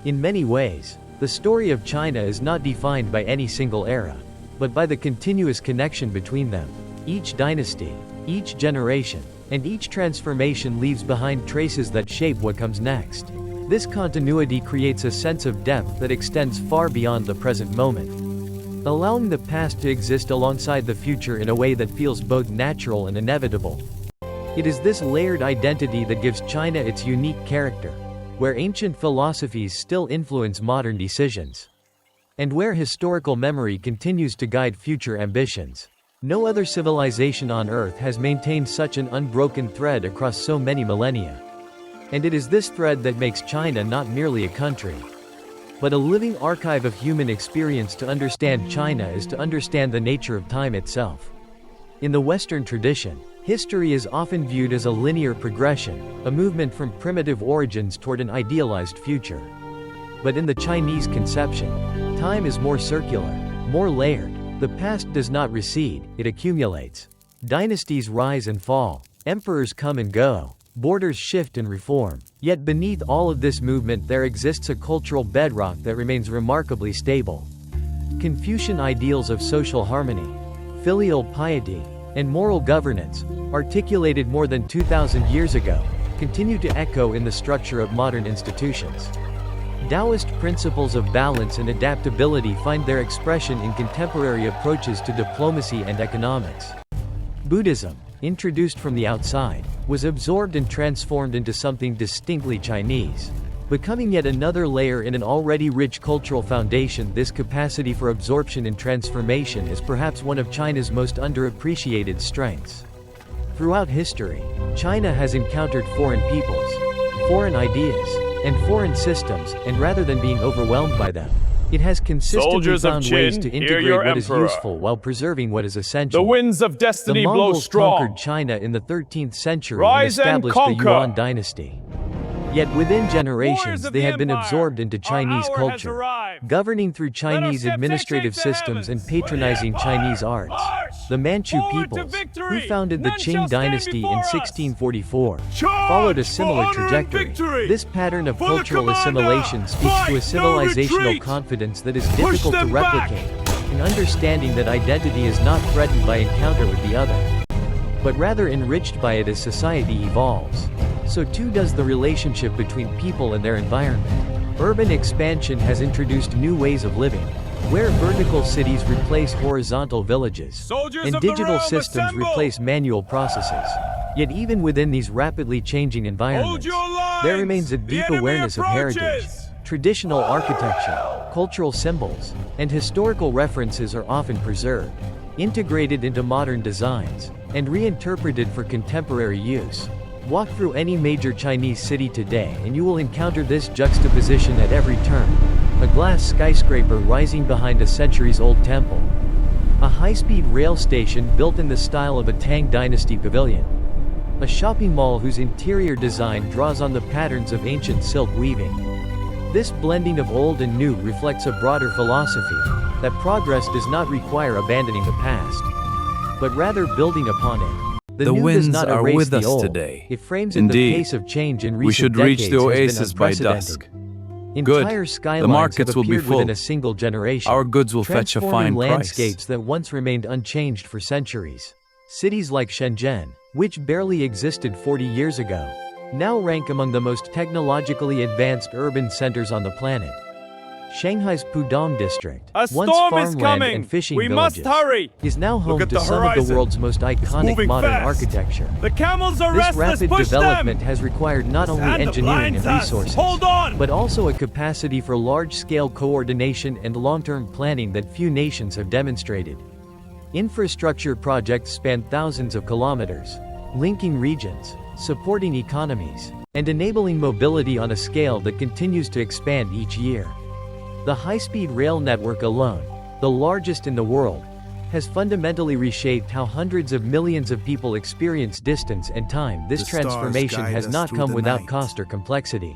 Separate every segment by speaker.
Speaker 1: In many ways, the story of China is not defined by any single era, but by the continuous connection between them. Each dynasty, each generation, and each transformation leaves behind traces that shape what comes next. This continuity creates a sense of depth that extends far beyond the present moment, allowing the past to exist alongside the future in a way that feels both natural and inevitable. It is this layered identity that gives China its unique character, where ancient philosophies still influence modern decisions, and where historical memory continues to guide future ambitions. No other civilization on Earth has maintained such an unbroken thread across so many millennia. And it is this thread that makes China not merely a country, but a living archive of human experience. To understand China is to understand the nature of time itself. In the Western tradition, history is often viewed as a linear progression, a movement from primitive origins toward an idealized future. But in the Chinese conception, time is more circular, more layered. The past does not recede, it accumulates. Dynasties rise and fall, emperors come and go, borders shift and reform. Yet beneath all of this movement there exists a cultural bedrock that remains remarkably stable. Confucian ideals of social harmony, filial piety, and moral governance, articulated more than 2,000 years ago, continue to echo in the structure of modern institutions. Taoist principles of balance and adaptability find their expression in contemporary approaches to diplomacy and economics. Buddhism, introduced from the outside, was absorbed and transformed into something distinctly Chinese, becoming yet another layer in an already rich cultural foundation. This capacity for absorption and transformation is perhaps one of China's most underappreciated strengths. Throughout history, China has encountered foreign peoples, foreign ideas, and foreign systems, and rather than being overwhelmed by them, it has consistently found ways to integrate what is useful while preserving what is essential.
Speaker 2: The winds of destiny blow
Speaker 1: Mongols
Speaker 2: strong.
Speaker 1: conquered China in the 13th century
Speaker 2: Rise
Speaker 1: and
Speaker 2: and
Speaker 1: established the
Speaker 2: conquer.
Speaker 1: Yuan dynasty. Yet within generations
Speaker 2: Warriors of
Speaker 1: they
Speaker 2: the
Speaker 1: had been
Speaker 2: empire,
Speaker 1: absorbed into
Speaker 2: our
Speaker 1: Chinese
Speaker 2: hour has
Speaker 1: culture,
Speaker 2: arrived.
Speaker 1: governing through Chinese
Speaker 2: ships
Speaker 1: administrative
Speaker 2: exchange
Speaker 1: systems and
Speaker 2: heavens.
Speaker 1: patronizing
Speaker 2: For the
Speaker 1: Chinese
Speaker 2: empire!
Speaker 1: arts.
Speaker 2: March!
Speaker 1: The Manchu
Speaker 2: Forward to
Speaker 1: peoples,
Speaker 2: victory!
Speaker 1: who founded the
Speaker 2: None shall
Speaker 1: Qing
Speaker 2: stand
Speaker 1: Dynasty in
Speaker 2: before us!
Speaker 1: 1644,
Speaker 2: Charge
Speaker 1: followed a
Speaker 2: for
Speaker 1: similar
Speaker 2: honor and
Speaker 1: trajectory.
Speaker 2: victory!
Speaker 1: This pattern of
Speaker 2: For the
Speaker 1: cultural
Speaker 2: commander!
Speaker 1: assimilation speaks
Speaker 2: Fight,
Speaker 1: to a
Speaker 2: no
Speaker 1: civilizational
Speaker 2: retreat!
Speaker 1: confidence that is
Speaker 2: Push
Speaker 1: difficult to
Speaker 2: them back!
Speaker 1: replicate, an understanding that identity is not threatened by encounter with the other, but rather enriched by it as society evolves. So too does the relationship between people and their environment. Urban expansion has introduced new ways of living, where vertical cities replace horizontal villages,
Speaker 2: Soldiers
Speaker 1: and
Speaker 2: of the
Speaker 1: digital
Speaker 2: realm,
Speaker 1: systems
Speaker 2: assemble!
Speaker 1: replace manual processes. Yet even within these rapidly changing environments,
Speaker 2: your lines!
Speaker 1: there remains a
Speaker 2: The
Speaker 1: deep
Speaker 2: enemy
Speaker 1: awareness of heritage.
Speaker 2: approaches!
Speaker 1: Traditional architecture, cultural symbols, and historical references are often preserved, integrated into modern designs, and reinterpreted for contemporary use. Walk through any major Chinese city today and you will encounter this juxtaposition at every turn. A glass skyscraper rising behind a centuries-old temple. A high-speed rail station built in the style of a Tang Dynasty pavilion. A shopping mall whose interior design draws on the patterns of ancient silk weaving. This blending of old and new reflects a broader philosophy, that progress does not require abandoning the past, but rather building upon it. The new
Speaker 3: winds
Speaker 1: does not
Speaker 3: are
Speaker 1: erase
Speaker 3: with
Speaker 1: the
Speaker 3: us
Speaker 1: old.
Speaker 3: today.
Speaker 1: It frames
Speaker 3: Indeed.
Speaker 1: the pace of change in recent
Speaker 3: We should reach the
Speaker 1: decades has been
Speaker 3: oasis by
Speaker 1: unprecedented.
Speaker 3: dusk.
Speaker 1: Entire
Speaker 3: Good.
Speaker 1: skylines
Speaker 3: The markets
Speaker 1: have
Speaker 3: will be
Speaker 1: appeared within
Speaker 3: full.
Speaker 1: a single generation.
Speaker 3: Our goods will fetch a
Speaker 1: transforming
Speaker 3: fine price.
Speaker 1: landscapes that once remained unchanged for centuries. Cities like Shenzhen, which barely existed 40 years ago, now rank among the most technologically advanced urban centers on the planet. Shanghai's Pudong district,
Speaker 2: A
Speaker 1: once
Speaker 2: storm
Speaker 1: farmland
Speaker 2: is coming!
Speaker 1: and fishing
Speaker 2: We
Speaker 1: villages,
Speaker 2: must hurry!
Speaker 1: is now home
Speaker 2: at
Speaker 1: to
Speaker 2: the
Speaker 1: some of the
Speaker 2: horizon.
Speaker 1: world's most iconic
Speaker 2: moving
Speaker 1: modern
Speaker 2: fast.
Speaker 1: architecture.
Speaker 2: The camels are
Speaker 1: This
Speaker 2: restless,
Speaker 1: rapid
Speaker 2: push
Speaker 1: development
Speaker 2: them!
Speaker 1: has required not only
Speaker 2: Sand
Speaker 1: engineering and
Speaker 2: blinds us.
Speaker 1: resources,
Speaker 2: Hold on!
Speaker 1: but also a capacity for large-scale coordination and long-term planning that few nations have demonstrated. Infrastructure projects span thousands of kilometers, linking regions, supporting economies, and enabling mobility on a scale that continues to expand each year. The high-speed rail network alone, the largest in the world, has fundamentally reshaped how hundreds of millions of people experience distance and time. This
Speaker 4: The stars
Speaker 1: transformation
Speaker 4: guide
Speaker 1: has
Speaker 4: us
Speaker 1: not
Speaker 4: through
Speaker 1: come
Speaker 4: the
Speaker 1: without
Speaker 4: night.
Speaker 1: cost or complexity.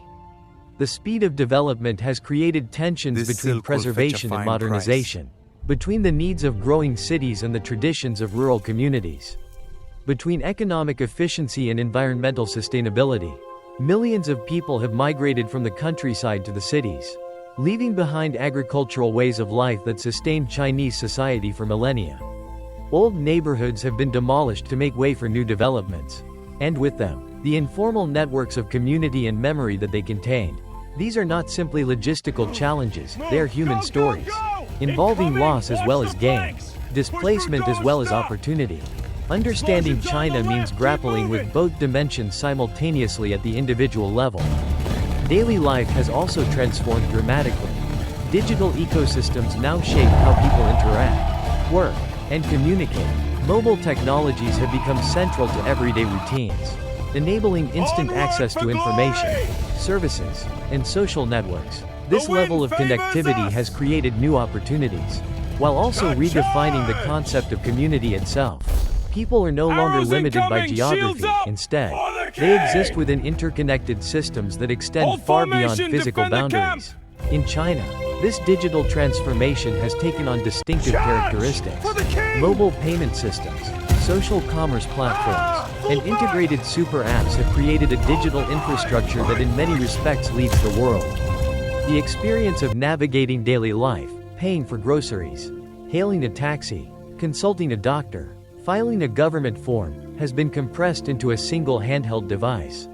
Speaker 1: The speed of development has created tensions
Speaker 4: This
Speaker 1: between
Speaker 4: silk will fetch a
Speaker 1: preservation and
Speaker 4: fine
Speaker 1: modernization, between the needs of growing cities and the traditions of rural communities, between economic efficiency and environmental sustainability. Millions of people have migrated from the countryside to the cities, leaving behind agricultural ways of life that sustained Chinese society for millennia. Old neighborhoods have been demolished to make way for new developments, and with them, the informal networks of community and memory that they contained. These are not simply logistical challenges, they are human stories, involving loss as well as gain, displacement as well as opportunity. Understanding China means grappling with both dimensions simultaneously at the individual level. Daily life has also transformed dramatically. Digital ecosystems now shape how people interact, work, and communicate. Mobile technologies have become central to everyday routines, enabling instant access to information, services, and social networks. This level of connectivity has created new opportunities, while also redefining the concept of community itself. People are no longer limited by geography, instead, they exist within interconnected systems that extend far beyond physical boundaries. In China, this digital transformation has taken on distinctive characteristics. Mobile payment systems, social commerce platforms, and integrated super apps have created a digital infrastructure that in many respects leads the world. The experience of navigating daily life, paying for groceries, hailing a taxi, consulting a doctor, filing a government form, has been compressed into a single handheld device,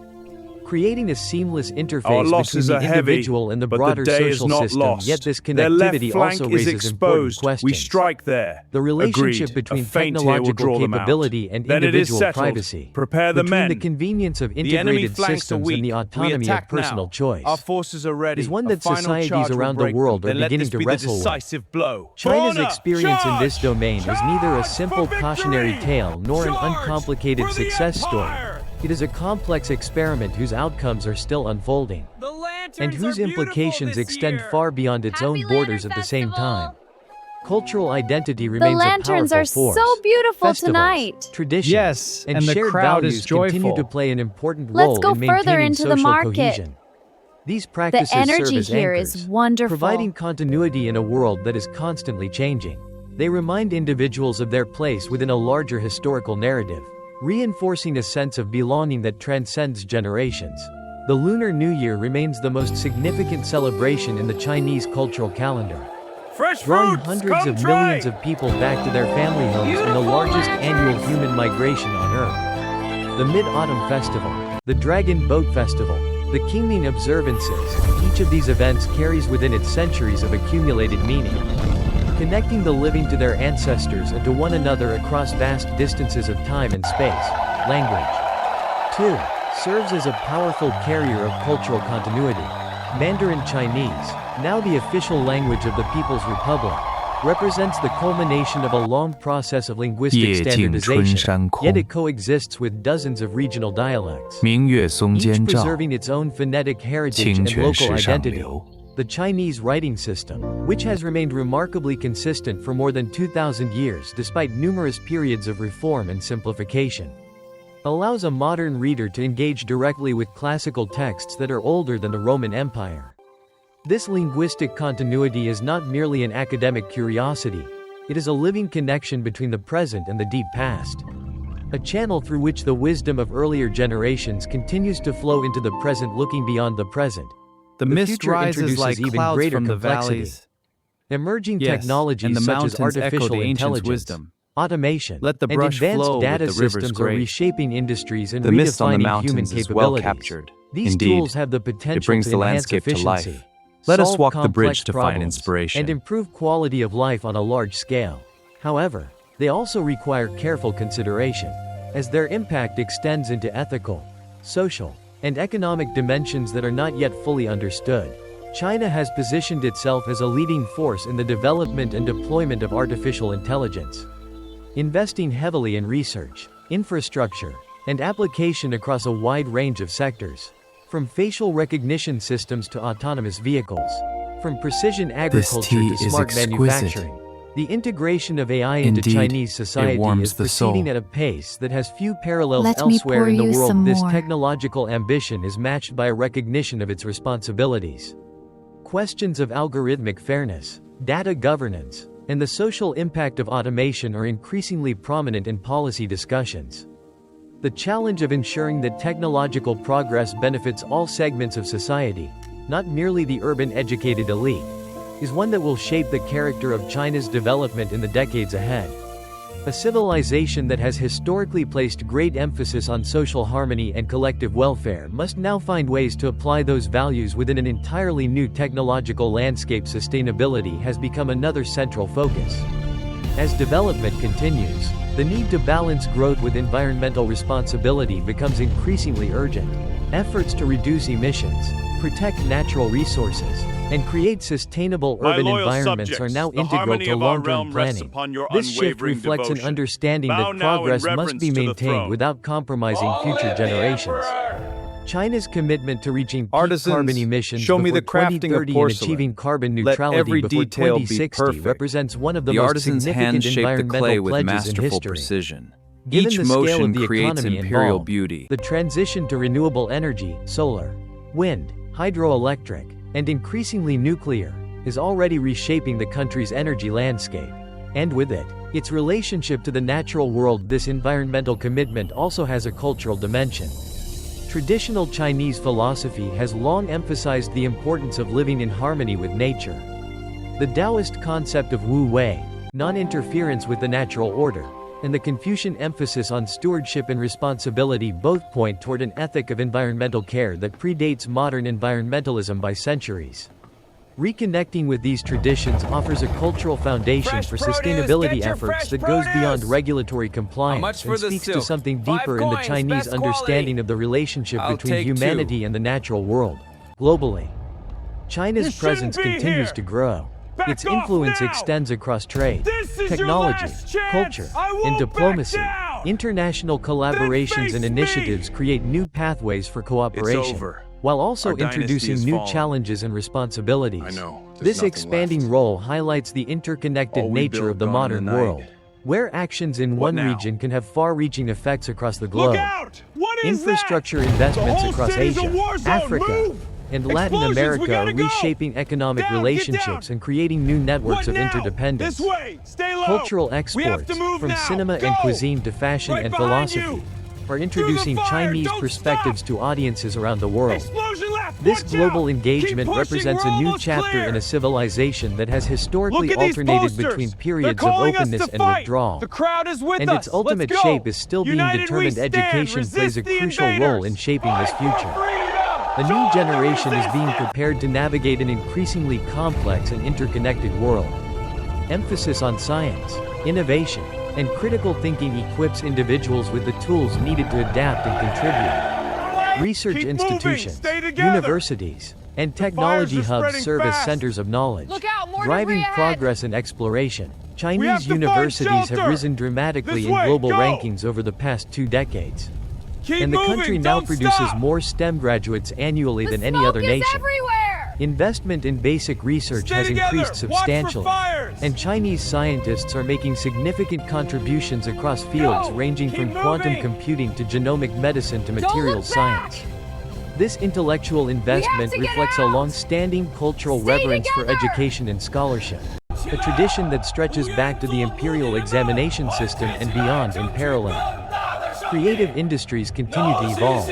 Speaker 1: creating a seamless interface between the individual and the broader social system. Yet this connectivity also raises important questions.
Speaker 2: We strike there.
Speaker 1: The relationship between technological capability and individual privacy, between the convenience of integrated systems and the autonomy of personal choice, is one that societies around the world are beginning to wrestle with. China's experience in this domain is neither a simple cautionary tale nor an uncomplicated success story. It is a complex experiment whose outcomes are still unfolding, and whose implications extend far beyond its own borders at the same time. Cultural identity remains a powerful force.
Speaker 3: The lanterns are so beautiful tonight.
Speaker 1: Traditions, and shared values continue to play an important role in maintaining social cohesion. These practices serve as anchors,
Speaker 3: here is wonderful,
Speaker 1: providing continuity in a world that is constantly changing. They remind individuals of their place within a larger historical narrative, reinforcing a sense of belonging that transcends generations. The Lunar New Year remains the most significant celebration in the Chinese cultural calendar, drawing hundreds of millions of people back to their family homes in the largest annual human migration on Earth. The Mid-Autumn Festival, the Dragon Boat Festival, the Qingming observances, each of these events carries within it centuries of accumulated meaning, connecting the living to their ancestors and to one another across vast distances of time and space. Language, too, serves as a powerful carrier of cultural continuity. Mandarin Chinese, now the official language of the People's Republic, represents the culmination of a long process of linguistic standardization, yet it coexists with dozens of regional dialects, each preserving its own phonetic heritage and local identity. The Chinese writing system, which has remained remarkably consistent for more than 2,000 years despite numerous periods of reform and simplification, allows a modern reader to engage directly with classical texts that are older than the Roman Empire. This linguistic continuity is not merely an academic curiosity, it is a living connection between the present and the deep past. A channel through which the wisdom of earlier generations continues to flow into the present, looking beyond the present.
Speaker 4: The mist rises like clouds from the valleys.
Speaker 1: Emerging technologies such as artificial intelligence, automation, and advanced data systems are reshaping industries and redefining human capabilities. These tools have the potential to enhance efficiency,
Speaker 4: let us walk the bridge to find inspiration,
Speaker 1: and improve quality of life on a large scale. However, they also require careful consideration, as their impact extends into ethical, social, and economic dimensions that are not yet fully understood. China has positioned itself as a leading force in the development and deployment of artificial intelligence, investing heavily in research, infrastructure, and application across a wide range of sectors. From facial recognition systems to autonomous vehicles, from precision agriculture to smart manufacturing, the integration of AI into Chinese society is proceeding at a pace that has few parallels elsewhere in the world. This technological ambition is matched by a recognition of its responsibilities. Questions of algorithmic fairness, data governance, and the social impact of automation are increasingly prominent in policy discussions. The challenge of ensuring that technological progress benefits all segments of society, not merely the urban educated elite, is one that will shape the character of China's development in the decades ahead. A civilization that has historically placed great emphasis on social harmony and collective welfare must now find ways to apply those values within an entirely new technological landscape. Sustainability has become another central focus. As development continues, the need to balance growth with environmental responsibility becomes increasingly urgent. Efforts to reduce emissions, protect natural resources, and create sustainable urban environments are now integral to long-term planning. This shift reflects an understanding that progress must be maintained without compromising future generations. China's commitment to reaching peak carbon emissions
Speaker 4: show me
Speaker 1: before
Speaker 4: the crafting
Speaker 1: 2030
Speaker 4: of
Speaker 1: and
Speaker 4: porcelain.
Speaker 1: achieving carbon
Speaker 4: Let
Speaker 1: neutrality
Speaker 4: every
Speaker 1: before
Speaker 4: detail be
Speaker 1: 2060
Speaker 4: perfect.
Speaker 1: represents one of the
Speaker 4: The
Speaker 1: most
Speaker 4: artisan's
Speaker 1: significant
Speaker 4: hand shape the
Speaker 1: environmental
Speaker 4: clay with
Speaker 1: pledges in
Speaker 4: masterful
Speaker 1: history.
Speaker 4: precision.
Speaker 1: Given
Speaker 4: Each
Speaker 1: the scale
Speaker 4: motion
Speaker 1: of the
Speaker 4: creates
Speaker 1: economy
Speaker 4: imperial
Speaker 1: involved,
Speaker 4: beauty.
Speaker 1: the transition to renewable energy, solar, wind, hydroelectric, and increasingly nuclear, is already reshaping the country's energy landscape. And with it, its relationship to the natural world. This environmental commitment also has a cultural dimension. Traditional Chinese philosophy has long emphasized the importance of living in harmony with nature. The Taoist concept of Wu Wei, non-interference with the natural order, and the Confucian emphasis on stewardship and responsibility both point toward an ethic of environmental care that predates modern environmentalism by centuries. Reconnecting with these traditions offers a cultural foundation for sustainability efforts that goes beyond regulatory compliance and speaks to something deeper in the Chinese understanding of the relationship between humanity and the natural world. Globally, China's presence continues to grow. Its influence extends across trade, technology, culture, and diplomacy. International collaborations and initiatives create new pathways for cooperation, while also introducing new challenges and responsibilities. This expanding role highlights the interconnected nature of the modern world, where actions in one region can have far-reaching effects across the globe. Infrastructure investments across Asia, Africa, and Latin America are reshaping economic relationships and creating new networks of interdependence. Cultural exports, from cinema and cuisine to fashion and philosophy, are introducing Chinese perspectives to audiences around the world. This global engagement represents a new chapter in a civilization that has historically alternated between periods of openness and withdrawal. And its ultimate shape is still being determined. Education plays a crucial role in shaping this future. A new generation is being prepared to navigate an increasingly complex and interconnected world. Emphasis on science, innovation, and critical thinking equips individuals with the tools needed to adapt and contribute. Research institutions, universities, and technology hubs serve as centers of knowledge, driving progress and exploration. Chinese universities have risen dramatically in global rankings over the past 2 decades. And the country now produces more STEM graduates annually than any other nation. Investment in basic research has increased substantially, and Chinese scientists are making significant contributions across fields ranging from quantum computing to genomic medicine to materials science. This intellectual investment reflects a long-standing cultural reverence for education and scholarship, a tradition that stretches back to the imperial examination system and beyond in parallel. Creative industries continue to evolve,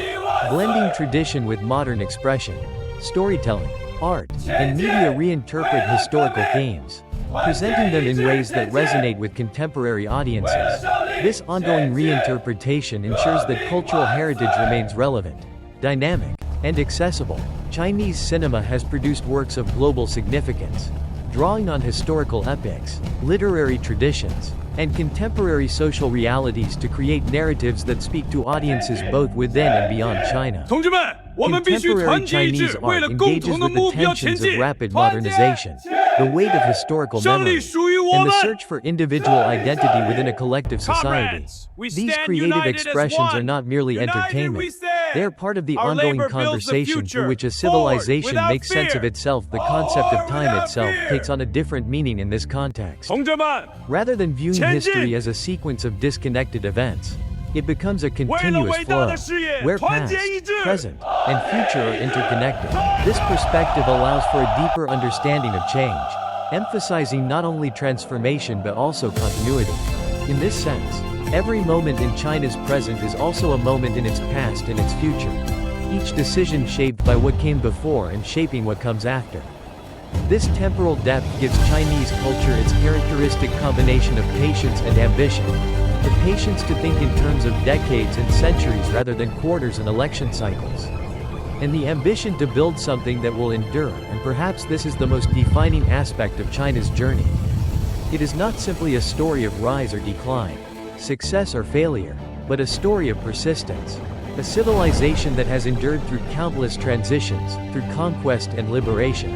Speaker 1: blending tradition with modern expression. Storytelling, art, and media reinterpret historical themes, presenting them in ways that resonate with contemporary audiences. This ongoing reinterpretation ensures that cultural heritage remains relevant, dynamic, and accessible. Chinese cinema has produced works of global significance, drawing on historical epics, literary traditions, and contemporary social realities to create narratives that speak to audiences both within and beyond China. Contemporary Chinese art engages with the tensions of rapid modernization, the weight of historical memory, and the search for individual identity within a collective society. These creative expressions are not merely entertainment. They are part of the ongoing conversation through which a civilization makes sense of itself. The concept of time itself takes on a different meaning in this context. Rather than viewing history as a sequence of disconnected events, it becomes a continuous flow, where past, present, and future are interconnected. This perspective allows for a deeper understanding of change, emphasizing not only transformation but also continuity. In this sense, Every moment in China's present is also a moment in its past and its future. Each decision shaped by what came before and shaping what comes after. This temporal depth gives Chinese culture its characteristic combination of patience and ambition. The patience to think in terms of decades and centuries rather than quarters and election cycles. And the ambition to build something that will endure, and perhaps this is the most defining aspect of China's journey. It is not simply a story of rise or decline, success or failure, but a story of persistence. A civilization that has endured through countless transitions, through conquest and liberation,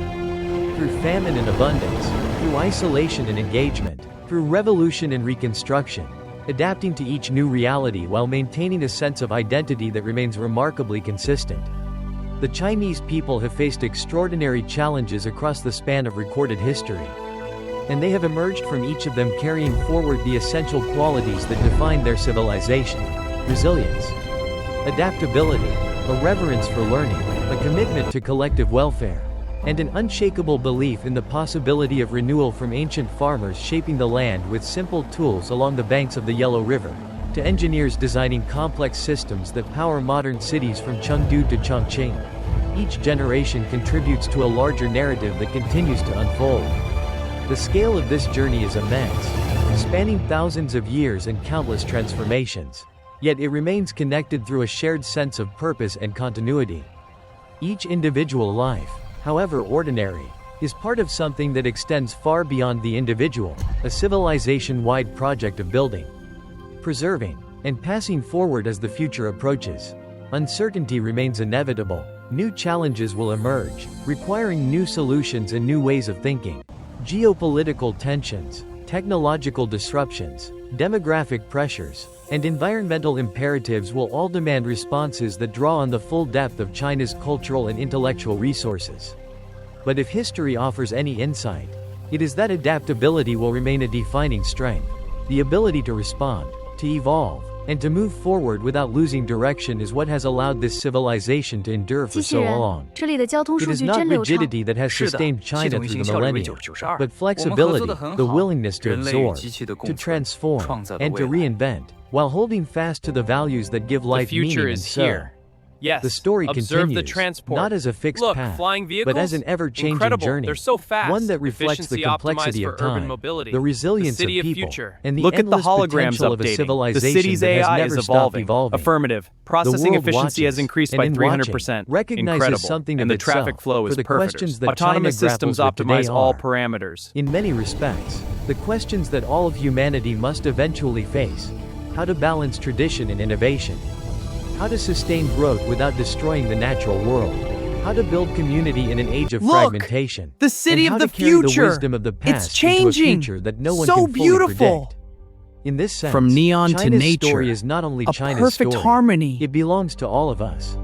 Speaker 1: through famine and abundance, through isolation and engagement, through revolution and reconstruction, adapting to each new reality while maintaining a sense of identity that remains remarkably consistent. The Chinese people have faced extraordinary challenges across the span of recorded history. And they have emerged from each of them carrying forward the essential qualities that define their civilization: resilience, adaptability, a reverence for learning, a commitment to collective welfare, and an unshakable belief in the possibility of renewal, from ancient farmers shaping the land with simple tools along the banks of the Yellow River, to engineers designing complex systems that power modern cities from Chengdu to Chongqing. Each generation contributes to a larger narrative that continues to unfold. The scale of this journey is immense, spanning thousands of years and countless transformations. Yet it remains connected through a shared sense of purpose and continuity. Each individual life, however ordinary, is part of something that extends far beyond the individual, a civilization-wide project of building, preserving, and passing forward as the future approaches. Uncertainty remains inevitable. New challenges will emerge, requiring new solutions and new ways of thinking. Geopolitical tensions, technological disruptions, demographic pressures, and environmental imperatives will all demand responses that draw on the full depth of China's cultural and intellectual resources. But if history offers any insight, it is that adaptability will remain a defining strength. The ability to respond, to evolve, and to move forward without losing direction is what has allowed this civilization to endure for so long. It is not rigidity that has sustained China through the millennia, but flexibility, the willingness to absorb, to transform, and to reinvent, while holding fast to the values that give life meaning. And so,
Speaker 2: Yes,
Speaker 1: the story
Speaker 2: observe
Speaker 1: continues,
Speaker 2: the transport.
Speaker 1: not as a fixed
Speaker 2: Look,
Speaker 1: path,
Speaker 2: flying vehicles,
Speaker 1: but as an ever-changing
Speaker 2: incredible.
Speaker 1: journey,
Speaker 2: They're so fast.
Speaker 1: one that reflects the
Speaker 2: Efficiency
Speaker 1: complexity
Speaker 2: optimized
Speaker 1: of
Speaker 2: for urban
Speaker 1: time,
Speaker 2: mobility.
Speaker 1: the resilience
Speaker 2: The city
Speaker 1: of
Speaker 2: of
Speaker 1: people,
Speaker 2: future.
Speaker 1: and the
Speaker 2: Look at the
Speaker 1: endless
Speaker 2: holograms
Speaker 1: potential of a
Speaker 2: updating.
Speaker 1: civilization
Speaker 2: The city's
Speaker 1: that has
Speaker 2: AI
Speaker 1: never
Speaker 2: is
Speaker 1: stopped evolving.
Speaker 2: Affirmative.
Speaker 1: The
Speaker 2: Processing
Speaker 1: world
Speaker 2: efficiency has
Speaker 1: watches,
Speaker 2: increased
Speaker 1: and
Speaker 2: by
Speaker 1: in
Speaker 2: 300%.
Speaker 1: recognizes
Speaker 2: Incredible.
Speaker 1: something
Speaker 2: And
Speaker 1: of
Speaker 2: the traffic
Speaker 1: itself,
Speaker 2: flow
Speaker 1: for
Speaker 2: is
Speaker 1: the
Speaker 2: perfect.
Speaker 1: questions that
Speaker 2: Autonomous
Speaker 1: China
Speaker 2: systems
Speaker 1: grapples with
Speaker 2: optimize
Speaker 1: today
Speaker 2: all
Speaker 1: are,
Speaker 2: parameters.
Speaker 1: in many respects, the questions that all of humanity must eventually face: how to balance tradition and innovation, how to sustain growth without destroying the natural world, how to build community in an age of fragmentation,
Speaker 4: the city
Speaker 1: and
Speaker 4: of
Speaker 1: how
Speaker 4: the
Speaker 1: to carry the
Speaker 4: future.
Speaker 1: wisdom of the past
Speaker 4: It's changing.
Speaker 1: into a future that no one
Speaker 4: So
Speaker 1: can fully
Speaker 4: beautiful.
Speaker 1: predict. In this sense,
Speaker 4: From neon to
Speaker 1: China's
Speaker 4: nature,
Speaker 1: story is not only
Speaker 4: a
Speaker 1: China's
Speaker 4: perfect
Speaker 1: story,
Speaker 4: harmony.
Speaker 1: it belongs to all of us.